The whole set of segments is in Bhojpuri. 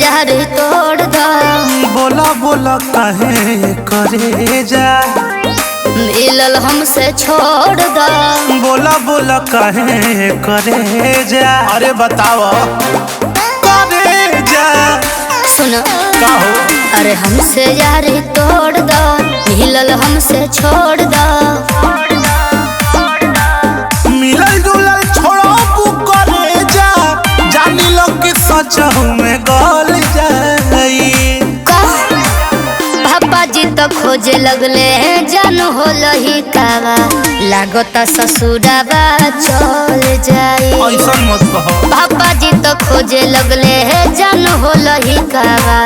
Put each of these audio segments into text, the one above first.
यार तोड़ दो। बोला बोला काहे करे जा, मिलल हमसे छोड़ दो। बोला बोला काहे करे जा, अरे बताओ करे जा। सुनो का हो? अरे हमसे यार तोड़ दो, मिलल हमसे छोड़ दो। मिलल जुलल छोड़ो तू करे जा, जानी लो कि सच में गल जाई। पापा जी तो खोजे लगले जान हो लही कावा, लागता ससुराबा चल जाई। ऐसा मत कहो। पापा जी तो खोजे लगले जान हो लही कावा,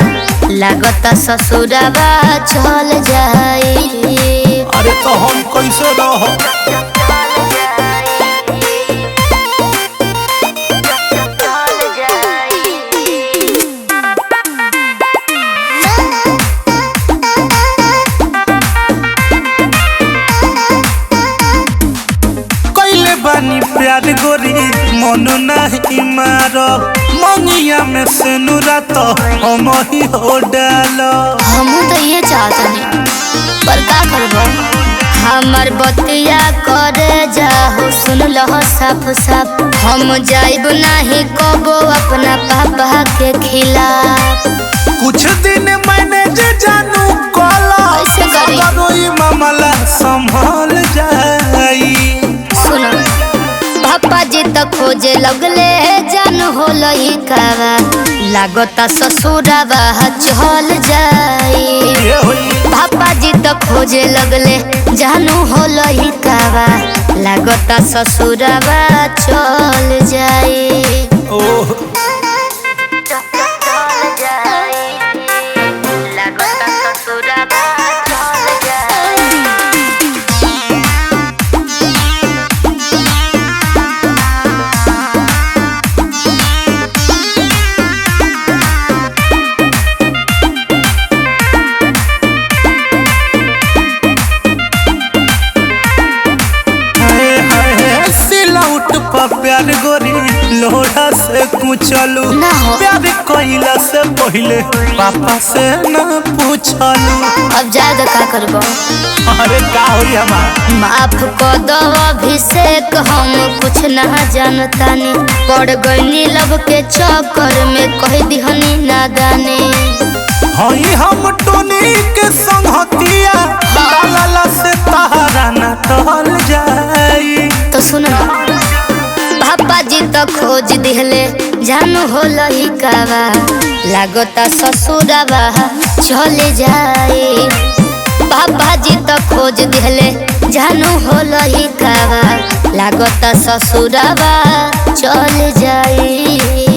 लागता ससुराबा चल जाई। अरे तो हम कैसे रहो? बानी प्यार गोरी मनु नहीं मारो, मंगिया में से नुरा तो हम ही हो डालो। हम तो ये चाहते नहीं पर का करबो। हमार बतिया करे जाहो सुन लो साफ साफ, हम जाइब नहीं कबो अपना पापा के खिलाफ। कुछ दिन मैंने जे जानू कोला, कैसे करी? करोई मामला संभाल जाई। सुनो पापा जी तो खोजे लगले जान हो लही कावा, लागता ससुराबा चल जाई। पापा जी तो खोजे लगले जानू हो लही कावा, लागता ससुराबा चल जाई। ओह लागता ससुराबा चल जाई। प्यार गोरी लोढ़ा से कुचलू, प्यार कोइला से पहले पापा से न पूछलू। अब ज्यादा का करबो? अरे का होई हमार? माफ कर दो अभिषेक, हम कुछ ना जानतानी, पड़ गईनी लब के चक्कर में कह दिहनी नादानी। हई हम टोनी के संगतिया, लाला से तहरा न टल जाई। तो सुनो पापा जी तो खोज दिहले जानू हो लही कावा, लागता ससुराबा चले जाए। पापा जी तो खोज दिहले जानू हो लही कावा, लागता ससुराबा चले जाए।